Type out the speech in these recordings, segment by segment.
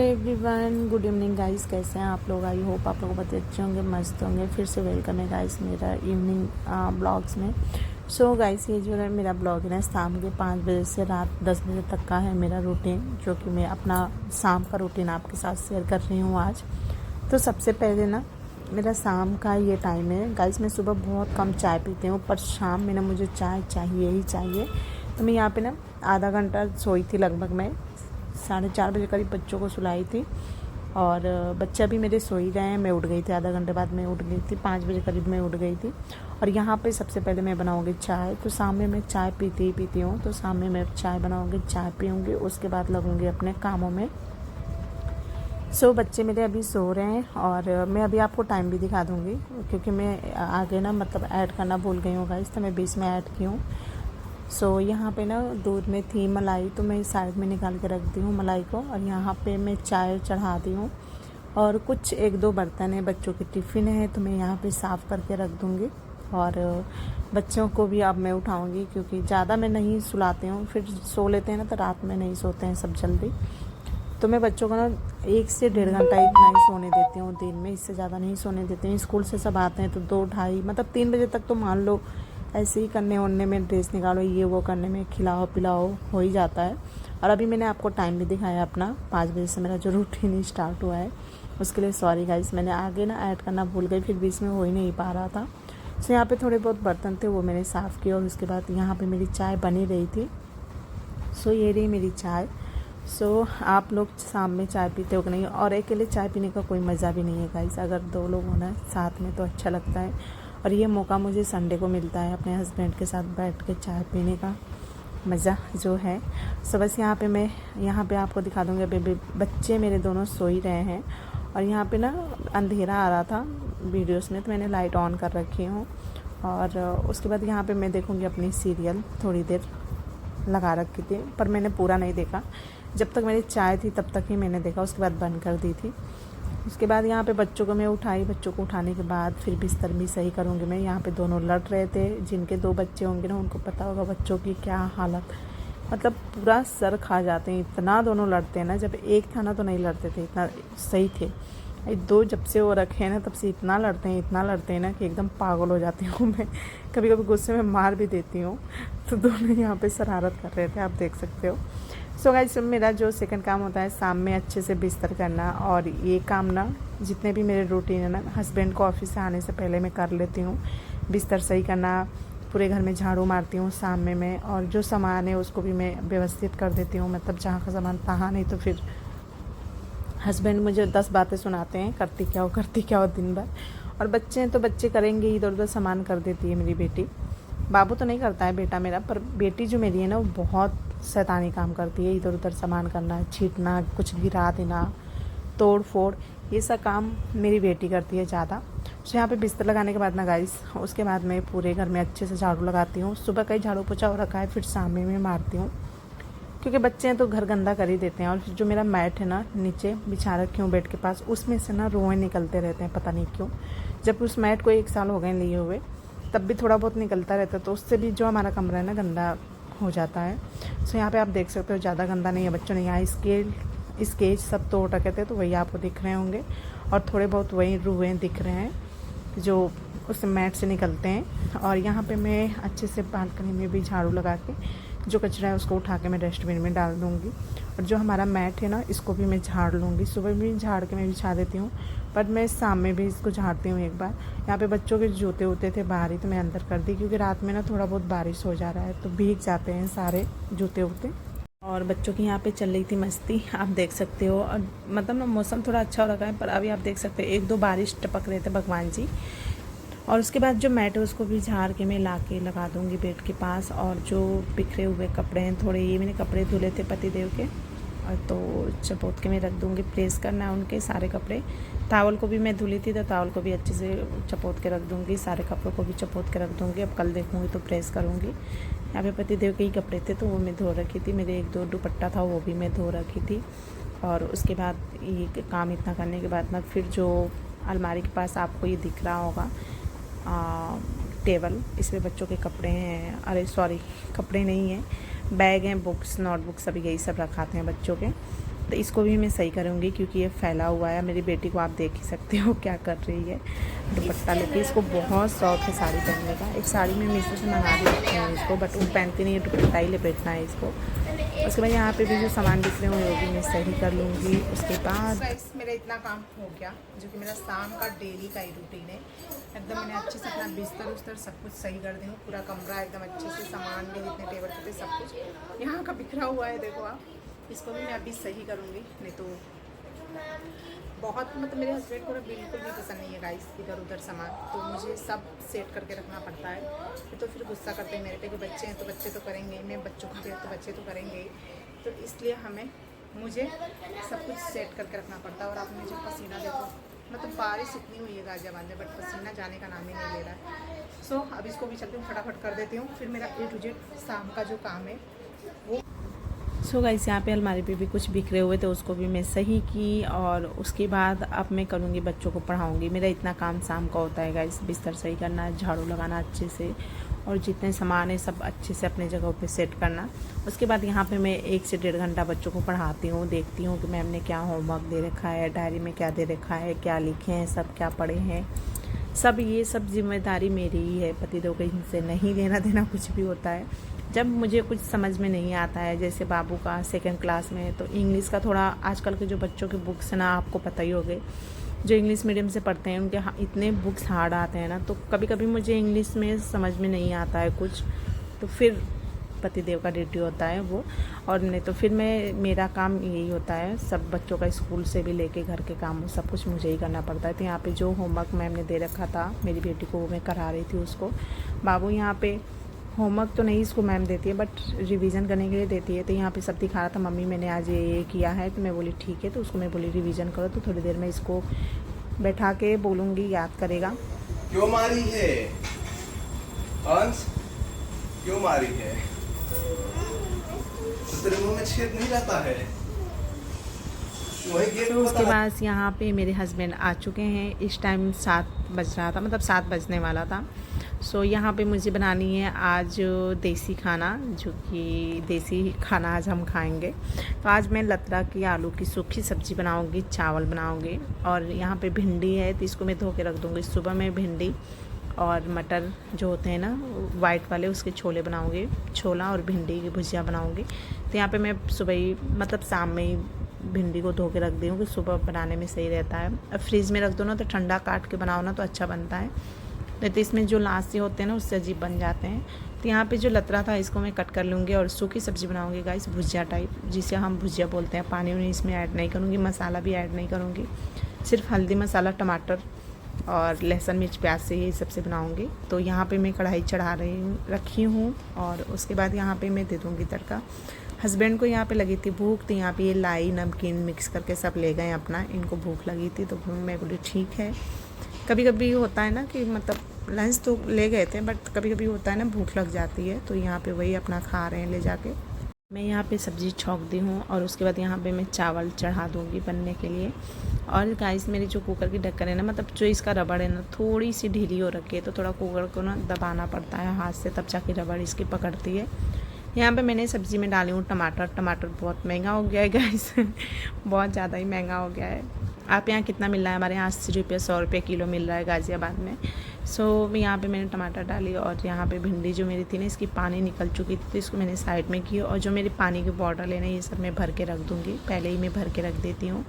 Everyone, good evening guys. कैसे हैं आप लोग? आई होप आप लोग बहुत अच्छे होंगे, मस्त होंगे। फिर से वेलकम है गाइस मेरा इवनिंग ब्लॉग्स में। सो गाइस, ये जो है मेरा ब्लॉग है ना, शाम के 5 बजे से रात 10 बजे तक का है मेरा रूटीन, जो कि मैं अपना शाम का रूटीन आपके साथ शेयर कर रही हूँ आज। तो सबसे पहले ना, मेरा शाम का ये टाइम है गाइस। मैं सुबह बहुत कम चाय पीती हूँ, पर शाम में ना मुझे चाय चाहिए ही चाहिए। तो मैं यहाँ पे ना आधा घंटा सोई थी लगभग। मैं 4:30 बजे करीब बच्चों को सुलाई थी, और बच्चा भी मेरे सो ही रहे हैं। मैं उठ गई थी, आधा घंटे बाद मैं उठ गई थी, 5 बजे करीब मैं उठ गई थी। और यहाँ पे सबसे पहले मैं बनाऊँगी चाय। तो शाम में मैं चाय पीती ही पीती हूँ, तो शाम में मैं चाय बनाऊँगी, चाय पीऊँगी, उसके बाद लगूँगी अपने कामों में। बच्चे मेरे अभी सो रहे हैं, और मैं अभी आपको टाइम भी दिखा दूँगी, क्योंकि मैं आगे ना मतलब ऐड करना भूल गई हूँ गाइस, तो मैं बीच में ऐड की हूँ। यहाँ पे ना दूध में थी मलाई, तो मैं साइड में निकाल के रख दी हूँ मलाई को, और यहाँ पे मैं चाय चढ़ा दी हूँ। और कुछ 1-2 बर्तन है, बच्चों के टिफ़िन है, तो मैं यहाँ पे साफ़ करके रख दूँगी। और बच्चों को भी अब मैं उठाऊँगी, क्योंकि ज़्यादा मैं नहीं सुलाती हूँ, फिर सो लेते हैं ना, तो रात में नहीं सोते हैं सब जल्दी। तो मैं बच्चों को ना 1 से 1.5 घंटा इतना ही सोने देती हूँ दिन में, इससे ज़्यादा नहीं सोने देती हूँ। स्कूल से सब आते हैं तो 2-2:30 मतलब 3 बजे तक तो मान लो ऐसे ही करने ओढ़ने में, ड्रेस निकालो, ये वो करने में, खिलाओ पिलाओ हो ही जाता है। और अभी मैंने आपको टाइम भी दिखाया अपना, 5 बजे से मेरा जो रूटीन स्टार्ट हुआ है, उसके लिए सॉरी गाइस। मैंने आगे ना ऐड करना भूल गई, फिर बीच में हो ही नहीं पा रहा था। यहाँ पे थोड़े बहुत बर्तन थे, वो मैंने साफ़ किए, और उसके बाद यहाँ पे मेरी चाय बनी रही थी। ये रही मेरी चाय। आप लोग शाम में चाय पीते हो कि नहीं? और अकेले चाय पीने का कोई मज़ा भी नहीं है गाइस, अगर 2 लोग होना साथ में तो अच्छा लगता है। और ये मौका मुझे संडे को मिलता है अपने हस्बैंड के साथ बैठ के चाय पीने का मज़ा जो है। बस यहाँ पे आपको दिखा दूँगी। अभी बच्चे मेरे दोनों सो ही रहे हैं, और यहाँ पे ना अंधेरा आ रहा था वीडियोस में, तो मैंने लाइट ऑन कर रखी हूँ। और उसके बाद यहाँ पे मैं देखूँगी अपनी सीरियल, थोड़ी देर लगा रखी थी, पर मैंने पूरा नहीं देखा। जब तक मेरी चाय थी तब तक ही मैंने देखा, उसके बाद बंद कर दी थी। उसके बाद यहाँ पे बच्चों को मैं उठाई, बच्चों को उठाने के बाद फिर बिस्तर भी सही करूँगी मैं। यहाँ पे दोनों लड़ रहे थे, जिनके 2 बच्चे होंगे ना उनको पता होगा बच्चों की क्या हालत, मतलब पूरा सर खा जाते हैं, इतना दोनों लड़ते हैं ना। जब एक था ना तो नहीं लड़ते थे, इतना सही थे। 2 जब से वो रखे हैं ना, तब से इतना लड़ते हैं ना, कि एकदम पागल हो जाती हूँ मैं। कभी कभी गुस्से में मार भी देती हूँ। तो दोनों यहाँ पे शरारत कर रहे थे, आप देख सकते हो। गाइस, मेरा जो सेकंड काम होता है शाम में अच्छे से बिस्तर करना, और ये काम ना जितने भी मेरे रूटीन है ना, हस्बैंड को ऑफिस से आने से पहले मैं कर लेती हूँ। बिस्तर सही करना, पूरे घर में झाड़ू मारती हूँ शाम में मैं, और जो सामान है उसको भी मैं व्यवस्थित कर देती हूँ, मतलब जहाँ का सामान तहाँ, नहीं तो फिर हस्बैंड मुझे 10 बातें सुनाते हैं, करती क्या हो दिन भर। और बच्चे हैं तो बच्चे करेंगे, इधर उधर सामान कर देती है मेरी बेटी। बाबू तो नहीं करता है बेटा मेरा, पर बेटी जो मेरी है ना, वो बहुत शैतानी काम करती है। इधर उधर सामान करना, छीटना, कुछ गिरा देना, तोड़ फोड़, ये सब काम मेरी बेटी करती है ज़्यादा। यहाँ पे बिस्तर लगाने के बाद ना गाइस, उसके बाद मैं पूरे घर में अच्छे से झाड़ू लगाती हूँ। सुबह का ही झाड़ू पोछा हो रखा है, फिर शाम में मैं मारती हूँ, क्योंकि बच्चे हैं तो घर गंदा कर ही देते हैं। और जो मेरा मैट है ना नीचे बिछा रखी हूँ बेड के पास, उसमें से ना रोएं निकलते रहते हैं, पता नहीं क्यों। जब उस मैट को 1 साल हो गए लिए हुए, तब भी थोड़ा बहुत निकलता रहता है, तो उससे भी जो हमारा कमरा है ना गंदा हो जाता है। यहाँ पे आप देख सकते हो, ज़्यादा गंदा नहीं है। बच्चों ने यहाँ स्केच सब तोड़ रखे थे, तो वही आपको दिख रहे होंगे, और थोड़े बहुत वही रुए दिख रहे हैं जो उस मैट से निकलते हैं। और यहाँ पे मैं अच्छे से बालकनी में भी झाड़ू लगा के जो कचरा है उसको उठा के मैं डस्टबिन में डाल दूँगी। और जो हमारा मैट है ना, इसको भी मैं झाड़ लूँगी। सुबह भी झाड़ के मैं बिछा देती हूँ, बट मैं शाम में भी इसको झाड़ती हूँ एक बार। यहाँ पे बच्चों के जूते होते थे बाहर ही, तो मैं अंदर कर दी, क्योंकि रात में ना थोड़ा बहुत बारिश हो जा रहा है, तो भीग जाते हैं सारे जूते वूते। और बच्चों की यहाँ पे चल रही थी मस्ती, आप देख सकते हो। और मतलब ना मौसम थोड़ा अच्छा हो रखा है, पर अभी आप देख सकते हो 1-2 बारिश टपक रहे थे, भगवान जी। और उसके बाद जो मैट है उसको भी झाड़ के मैं ला के लगा दूँगी बेड के पास। और जो बिखरे हुए कपड़े हैं थोड़े, ये मैंने कपड़े धुले थे पतिदेव के, और तो चपोत के मैं रख दूँगी। प्रेस करना है उनके सारे कपड़े। टावल को भी मैं धुली थी, तो टावल को भी अच्छे से चपोत के रख दूँगी, सारे कपड़ों को भी चपोत के रख दूँगी। अब कल देखूँगी तो प्रेस करूँगी। यहाँ पे पतिदेव के ही कपड़े थे, तो वो मैं धो रखी थी। मेरे 1-2 दुपट्टा था, वो भी मैं धो रखी थी। और उसके बाद ये काम इतना करने के बाद ना, फिर जो अलमारी के पास आपको ये दिख रहा होगा टेबल, इसमें बच्चों के कपड़े हैं, अरे सॉरी कपड़े नहीं हैं, बैग हैं, बुक्स, नोटबुक, सभी यही सब रखाते हैं बच्चों के। तो इसको भी मैं सही करूँगी क्योंकि ये फैला हुआ है। मेरी बेटी को आप देख ही सकते हो क्या कर रही है, दुपट्टा लेके। इसको बहुत शौक है साड़ी पहनने का। एक साड़ी में मीशो से मंगा दी रखी है इसको, बट वो पहनती नहीं है, दुपट्टा ही लपेटना है इसको। उसके बाद यहाँ पे भी जो सामान दिख रहे हैं वो भी मैं सही कर लूँगी। उसके बाद मेरा इतना काम हो गया, जो कि मेरा शाम का डेली का ही रूटीन है। एकदम मैंने अच्छे से अपना बिस्तर उस्तर सब कुछ सही कर दी हूँ। पूरा कमरा एकदम अच्छे से, सामान भी जितने टेबल पे सब कुछ यहाँ का बिखरा हुआ है, देखो आप। इसको भी मैं अभी सही करूँगी, नहीं तो बहुत मतलब मेरे हस्बैंड को बिल्कुल भी पसंद नहीं है गाइस इधर उधर सामान, तो मुझे सब सेट करके रखना पड़ता है। तो फिर गुस्सा करते हैं मेरे पे कि बच्चे हैं तो बच्चे तो करेंगे, मैं बच्चों को तो बच्चे तो करेंगे ही। तो इसलिए मुझे सब कुछ सेट करके रखना पड़ता है। और आपने जो पसीना देखो, मतलब बारिश इतनी हुई है गाजियाबाद में, बट पसीना जाने का नाम ही नहीं ले रहा है। सो अब इसको भी चलती हूँ, फटाफट कर देती हूँ, फिर मेरा A to Z शाम का जो काम है वो। सो गाइस यहाँ पे अलमारी पे भी कुछ बिखरे हुए थे, उसको भी मैं सही की। और उसके बाद अब मैं करूँगी, बच्चों को पढ़ाऊँगी। मेरा इतना काम शाम का होता है गाइस, बिस्तर सही करना, झाड़ू लगाना अच्छे से, और जितने सामान है सब अच्छे से अपने जगह पे सेट करना। उसके बाद यहाँ पे मैं 1 से 1.5 घंटा बच्चों को पढ़ाती हूँ, देखती हूँ कि मैम ने क्या होमवर्क दे रखा है, डायरी में क्या दे रखा है, क्या लिखे हैं, सब क्या पढ़े हैं। सब ये सब जिम्मेदारी मेरी ही है, पतिदेव कहीं से नहीं लेना देना कुछ भी होता है। जब मुझे कुछ समझ में नहीं आता है, जैसे बाबू का 2nd क्लास में है, तो इंग्लिश का थोड़ा, आजकल के जो बच्चों के बुक्स हैं ना, आपको पता ही होंगे, जो इंग्लिश मीडियम से पढ़ते हैं उनके इतने बुक्स हार्ड आते हैं ना, तो कभी कभी मुझे इंग्लिश में समझ में नहीं आता है कुछ, तो फिर पतिदेव का ड्यूटी होता है वो। और नहीं तो फिर मेरा काम यही होता है, सब बच्चों का स्कूल से भी लेके घर के काम सब कुछ मुझे ही करना पड़ता है। तो यहाँ पे जो होमवर्क मैम ने दे रखा था मेरी बेटी को, वो मैं करा रही थी उसको। बाबू यहाँ पे होमवर्क तो नहीं इसको मैम देती है, बट रिवीजन करने के लिए देती है। तो यहाँ पे सब दिखा रहा था, मम्मी मैंने आज ये किया है, तो मैं बोली ठीक है। तो उसको मैं बोली रिवीजन करो, तो थोड़ी देर में इसको बैठा के बोलूँगी, याद करेगा। क्यों मारी है अंश, क्यों मारी है? तो तेरे मुंह में छेद नहीं रहता है? तो उसके बाद यहाँ पे मेरे हस्बैंड आ चुके हैं। इस टाइम 7 बज रहा था, मतलब 7 बजने वाला था। सो यहाँ पे मुझे बनानी है आज देसी खाना, जो कि देसी खाना आज हम खाएंगे। तो आज मैं लतरा की आलू की सूखी सब्ज़ी बनाऊंगी, चावल बनाऊंगी, और यहाँ पे भिंडी है तो इसको मैं धो के रख दूँगी। सुबह में भिंडी और मटर जो होते हैं ना वाइट वाले, उसके छोले बनाऊँगी, छोला और भिंडी की भुजिया बनाऊँगी। तो यहाँ पर मैं सुबह ही, मतलब शाम में ही भिंडी को धो के रख दी हूँ कि सुबह बनाने में सही रहता है। अब फ्रिज में रख दो ना, तो ठंडा काट के बनाओ ना तो अच्छा बनता है, नहीं तो इसमें जो लासी होते हैं ना उससे अजीब बन जाते हैं। तो यहाँ पे जो लतरा था इसको मैं कट कर लूँगी और सूखी सब्ज़ी बनाऊँगी गाइस, भुजिया टाइप, जिसे हम भुजिया बोलते हैं। पानी उनी इसमें ऐड नहीं करूँगी, मसाला भी ऐड नहीं करूँगी, सिर्फ हल्दी मसाला, टमाटर और लहसुन मिर्च प्याज से ही सबसे बनाऊँगी। तो यहाँ पे मैं कढ़ाई चढ़ा रखी हूँ, और उसके बाद यहाँ पे मैं दे दूँगी तड़का। हस्बैंड को यहाँ पे लगी थी भूख, तो यहाँ पे ये लाई नमकीन मिक्स करके सब ले गए अपना, इनको भूख लगी थी। तो मैं बोली ठीक है, कभी कभी होता है ना कि मतलब लंच तो ले गए थे, बट कभी कभी होता है ना भूख लग जाती है, तो यहाँ पे वही अपना खा रहे हैं ले जाके। मैं यहाँ पे सब्ज़ी छौंक दी हूँ, और उसके बाद यहाँ पे मैं चावल चढ़ा दूँगी बनने के लिए। और गाइस मेरी जो कुकर की ढक्कन है ना, मतलब जो इसका रबड़ है ना, थोड़ी सी ढीली हो रखी है, तो थोड़ा कुकर को ना दबाना पड़ता है हाथ से, तब जाके रबड़ इसकी पकड़ती है। यहाँ पे मैंने सब्ज़ी में डाली हूँ टमाटर। टमाटर बहुत महंगा हो गया है गाइस बहुत ज़्यादा ही महंगा हो गया है। आप यहाँ कितना मिल रहा है? हमारे यहाँ 80 रुपये 100 रुपये किलो मिल रहा है गाज़ियाबाद में। सो यहाँ पे मैंने टमाटर डाली, और यहाँ पे भिंडी जो मेरी थी ना, इसकी पानी निकल चुकी थी, तो इसको मैंने साइड में की। और जो मेरी पानी की बॉटल है ना, ये सब मैं भर के रख दूँगी, पहले ही मैं भर के रख देती हूँ।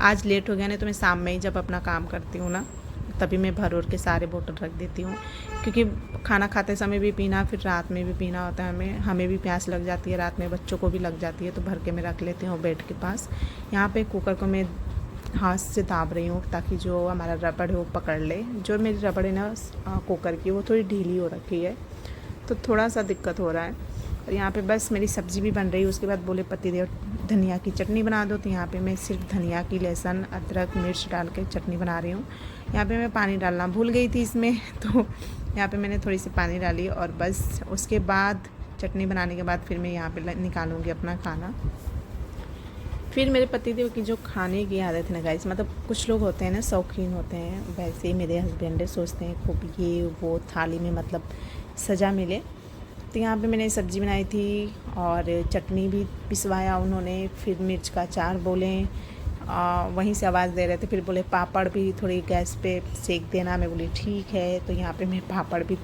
आज लेट हो गया, नहीं तो मैं शाम में ही जब अपना काम करती हूँ ना, तभी मैं भर के सारे बोतल रख देती हूँ, क्योंकि खाना खाते समय भी पीना, फिर रात में भी पीना होता है। हमें भी प्यास लग जाती है रात में, बच्चों को भी लग जाती है, तो भर के मैं रख लेती हूँ बेड के पास। यहाँ पे कुकर को मैं हाथ से दाब रही हूँ, ताकि जो हमारा रबड़ है वो पकड़ ले। जो मेरी रबड़ है ना कुकर की, वो थोड़ी ढीली हो रखी है, तो थोड़ा सा दिक्कत हो रहा है। और यहाँ पे बस मेरी सब्ज़ी भी बन रही है। उसके बाद बोले पतिदेव धनिया की चटनी बना दो, तो यहाँ पे मैं सिर्फ धनिया की, लहसुन, अदरक, मिर्च डाल के चटनी बना रही हूँ। यहाँ पे मैं पानी डालना भूल गई थी इसमें, तो यहाँ पे मैंने थोड़ी सी पानी डाली, और बस उसके बाद चटनी बनाने के बाद फिर मैं यहाँ पे निकालूँगी अपना खाना। फिर मेरे पतिदेव की जो खाने की आदत है ना गाइस, मतलब कुछ लोग होते हैं ना शौकीन होते हैं, वैसे ही मेरे हस्बैंड सोचते हैं खूब ये वो थाली में मतलब सजा मिले। तो यहाँ पे मैंने सब्ज़ी बनाई थी और चटनी भी पिसवाया उन्होंने, फिर मिर्च का अचार बोले, वहीं से आवाज़ दे रहे थे, फिर बोले पापड़ भी थोड़ी गैस पे सेक देना। मैं बोली ठीक है। तो यहाँ पे मैं पापड़ भी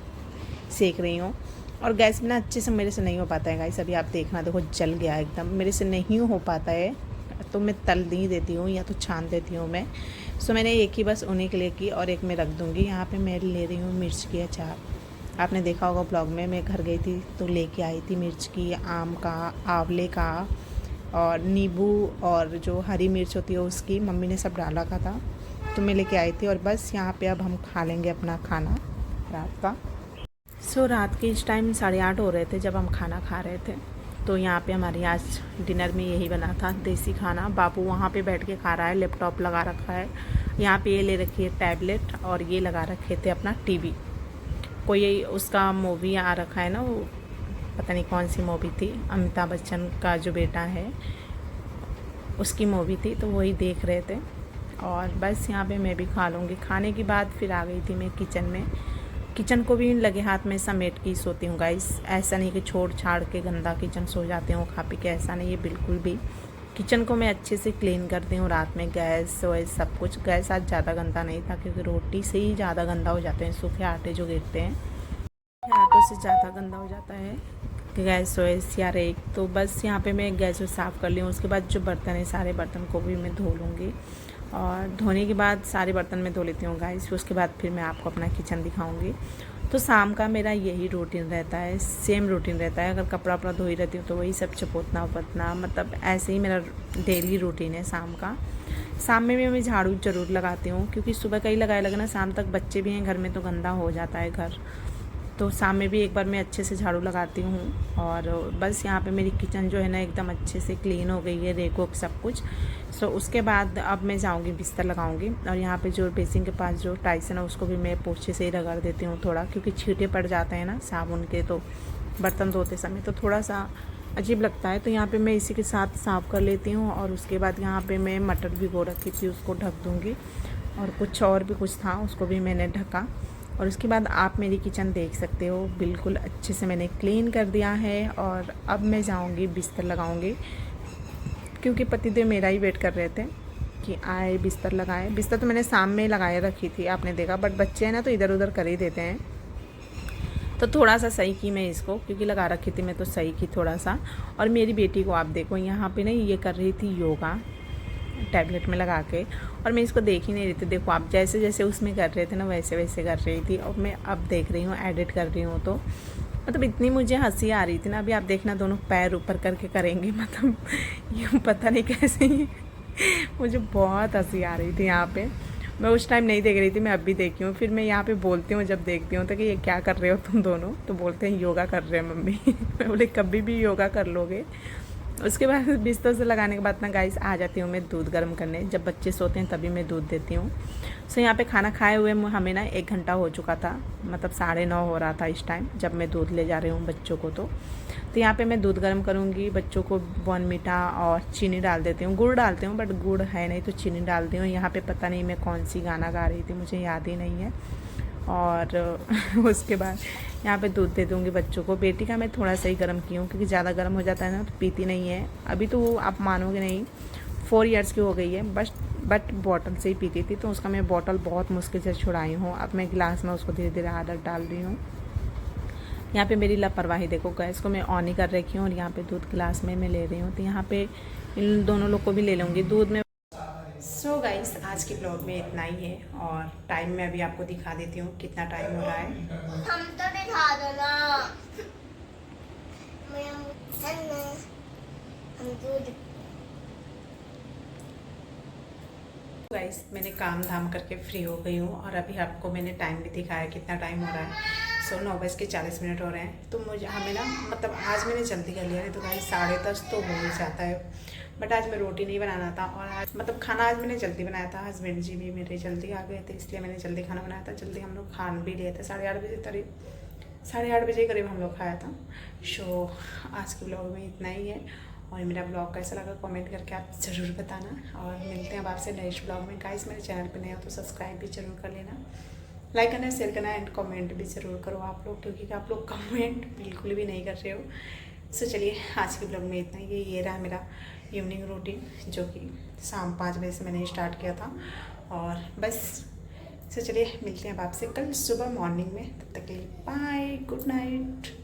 सेक रही हूँ और गैस में ना अच्छे से मेरे से नहीं हो पाता है गाइस। अभी आप देखना, देखो जल गया एकदम, मेरे से नहीं हो पाता है, तो मैं तल नहीं देती हूँ या तो छान देती हूँ मैं। सो मैंने एक ही बस उन्हीं के लिए की और एक मैं रख दूँगी। यहाँ पे मैं ले रही हूँ मिर्च की अचार। आपने देखा होगा ब्लॉग में, मैं घर गई थी तो लेके आई थी मिर्च की, आम का, आंवले का और नींबू और जो हरी मिर्च होती है उसकी, मम्मी ने सब डाला का था तो मैं लेके आई थी। और बस यहाँ पे अब हम खा लेंगे अपना खाना रात का। सो रात के इस टाइम 8:30 हो रहे थे जब हम खाना खा रहे थे। तो यहाँ पे हमारी आज डिनर में यही बना था, देसी खाना। बाबू वहाँ पे बैठ के खा रहा है, लैपटॉप लगा रखा है। यहाँ पे ये ले रखी है टैबलेट और ये लगा रखे थे अपना टीवी। कोई उसका मूवी आ रखा है ना, वो पता नहीं कौन सी मूवी थी, अमिताभ बच्चन का जो बेटा है उसकी मूवी थी, तो वही देख रहे थे। और बस यहाँ पे मैं भी खा लूँगी। खाने के बाद फिर आ गई थी मैं किचन में। किचन को भी लगे हाथ में समेट के सोती हूँ गाइस। ऐसा नहीं कि छोड़ छाड़ के गंदा किचन सो जाते हूँ खा पी के, ऐसा नहीं है बिल्कुल भी। किचन को मैं अच्छे से क्लीन करती हूँ रात में, गैस वैस सब कुछ। गैस आज ज़्यादा गंदा नहीं था क्योंकि रोटी से ही ज़्यादा गंदा हो जाते हैं, सूखे आटे जो गिरते हैं आटों से ज़्यादा गंदा हो जाता है गैस वैस या रेक। तो बस यहाँ पे मैं गैस को साफ़ कर ली हूँ। उसके बाद जो बर्तन है सारे बर्तन को भी मैं धो लूँगी और धोने के बाद सारे बर्तन मैं धो लेती हूँ गाइस। उसके बाद फिर मैं आपको अपना किचन दिखाऊँगी। तो शाम का मेरा यही रूटीन रहता है, सेम रूटीन रहता है। अगर कपड़ा वपड़ा धोई रहती हूँ तो वही सब चपोतना वपतना, मतलब ऐसे ही मेरा डेली रूटीन है शाम का। शाम में भी मैं झाड़ू ज़रूर लगाती हूँ क्योंकि सुबह का ही लगाए लगना, शाम तक बच्चे भी हैं घर में तो गंदा हो जाता है घर। तो शाम में भी एक बार मैं अच्छे से झाड़ू लगाती हूँ। और बस यहाँ पे मेरी किचन जो है ना एकदम अच्छे से क्लीन हो गई है, रेक वेक सब कुछ। सो उसके बाद अब मैं जाऊँगी बिस्तर लगाऊँगी। और यहाँ पे जो बेसिन के पास जो टाइल्स है ना उसको भी मैं पोछे से ही रगड़ देती हूँ थोड़ा, क्योंकि छींटे पड़ जाते हैं ना साबुन के, तो बर्तन धोते समय तो थोड़ा सा अजीब लगता है। तो यहाँ पे मैं इसी के साथ साफ़ कर लेती हूँ। और उसके बाद यहाँ पे मैं मटर भिगो रखी थी उसको ढक दूँगी, और कुछ और भी कुछ था उसको भी मैंने ढका। और उसके बाद आप मेरी किचन देख सकते हो, बिल्कुल अच्छे से मैंने क्लीन कर दिया है। और अब मैं जाऊँगी बिस्तर लगाऊँगी क्योंकि पतिदेव मेरा ही वेट कर रहे थे कि आए बिस्तर लगाए। बिस्तर तो मैंने शाम में लगाए रखी थी आपने देखा, बट बच्चे हैं ना तो इधर उधर कर ही देते हैं। तो थोड़ा सा सही की मैं इसको, क्योंकि लगा रखी थी मैं तो सही की थोड़ा सा। और मेरी बेटी को आप देखो यहाँ पे ना ये कर रही थी योगा टैबलेट में लगा के, और मैं इसको देख ही नहीं रही थी। देखो आप जैसे जैसे उसमें कर रहे थे ना वैसे वैसे कर रही थी। और मैं अब देख रही हूँ एडिट कर रही हूँ तो मतलब इतनी मुझे हंसी आ रही थी ना। अभी आप देखना दोनों पैर ऊपर करके करेंगे, मतलब ये पता नहीं कैसे ही मुझे बहुत हंसी आ रही थी यहाँ पे। मैं उस टाइम नहीं देख रही थी, मैं अब भी देखी हूँ। फिर मैं यहाँ पे बोलती हूँ जब देखती हूँ तो कि ये क्या कर रहे हो तुम दोनों, तो बोलते हैं योगा कर रहे हैं मम्मी। मैं बोले कभी भी योगा कर लोगे। उसके बाद बिस्तर से लगाने के बाद ना गाइस आ जाती हूँ मैं दूध गर्म करने। जब बच्चे सोते हैं तभी मैं दूध देती हूँ। सो यहाँ पे खाना खाए हुए हमें ना 1 घंटा हो चुका था, मतलब 9:30 हो रहा था इस टाइम जब मैं दूध ले जा रही हूँ बच्चों को। तो यहाँ पे मैं दूध गर्म करूँगी, बच्चों को बॉर्नविटा और चीनी डाल देती हूँ। गुड़ डालती हूँ बट गुड़ है नहीं तो चीनी डालती हूँ। यहाँ पे पता नहीं मैं कौन सी गाना गा रही थी, मुझे याद ही नहीं है। और उसके बाद यहाँ पे दूध दे दूँगी बच्चों को। बेटी का मैं थोड़ा सा ही गर्म की हूँ क्योंकि ज़्यादा गर्म हो जाता है ना तो पीती नहीं है। अभी तो वो आप मानोगे नहीं 4 इयर्स की हो गई है, बट बॉटल से ही पीती थी, तो उसका मैं बॉटल बहुत मुश्किल से छुड़ाई हूँ। अब मैं गिलास में उसको धीरे धीरे आदत डाल रही हूँ। यहाँ पे मेरी लापरवाही देखो, गैस को मैं ऑन ही कर रखी हूँ और यहाँ पे दूध गिलास में मैं ले रही हूँ। तो यहाँ पे इन दोनों लोग को भी ले लूँगी दूध में। सो गाइस आज के ब्लॉग में इतना ही है। और टाइम में अभी आपको दिखा देती हूँ कितना टाइम हो रहा है। हम तो दिखा दो ना। गाइस मैंने काम धाम करके फ्री हो गई हूँ और अभी आपको मैंने टाइम भी दिखाया कितना टाइम हो रहा है। सो 9:40 हो रहे हैं। तो मुझे हमें ना मतलब आज मैंने जल्दी कर लिया है, तो गाइस 10:30 तो हो ही जाता है। बट आज मैं रोटी नहीं बनाना था और आज मतलब खाना आज मैंने जल्दी बनाया था। हस्बैंड जी भी मेरे जल्दी आ गए थे इसलिए मैंने जल्दी खाना बनाया था। जल्दी हम लोग खान भी लिए थे 8:30 बजे करीब, 8:30 बजे करीब हम लोग खाया था। सो आज के ब्लॉग में इतना ही है। और मेरा ब्लॉग कैसा लगा कमेंट करके आप ज़रूर बताना। और मिलते हैं अब आपसे नेक्स्ट ब्लॉग में। गाइस मेरे चैनल पे नए हो तो सब्सक्राइब भी ज़रूर कर लेना। लाइक करना, शेयर करना एंड कमेंट भी ज़रूर करो आप लोग, क्योंकि आप लोग कमेंट बिल्कुल भी नहीं कर रहे हो। सो चलिए आज के ब्लॉग में इतना ही। ये रहा मेरा इवनिंग रूटीन जो कि शाम 5 बजे से मैंने स्टार्ट किया था, और बस। सो चलिए मिलते हैं अब आपसे कल सुबह मॉर्निंग में, तब तक के लिए बाय, गुड नाइट।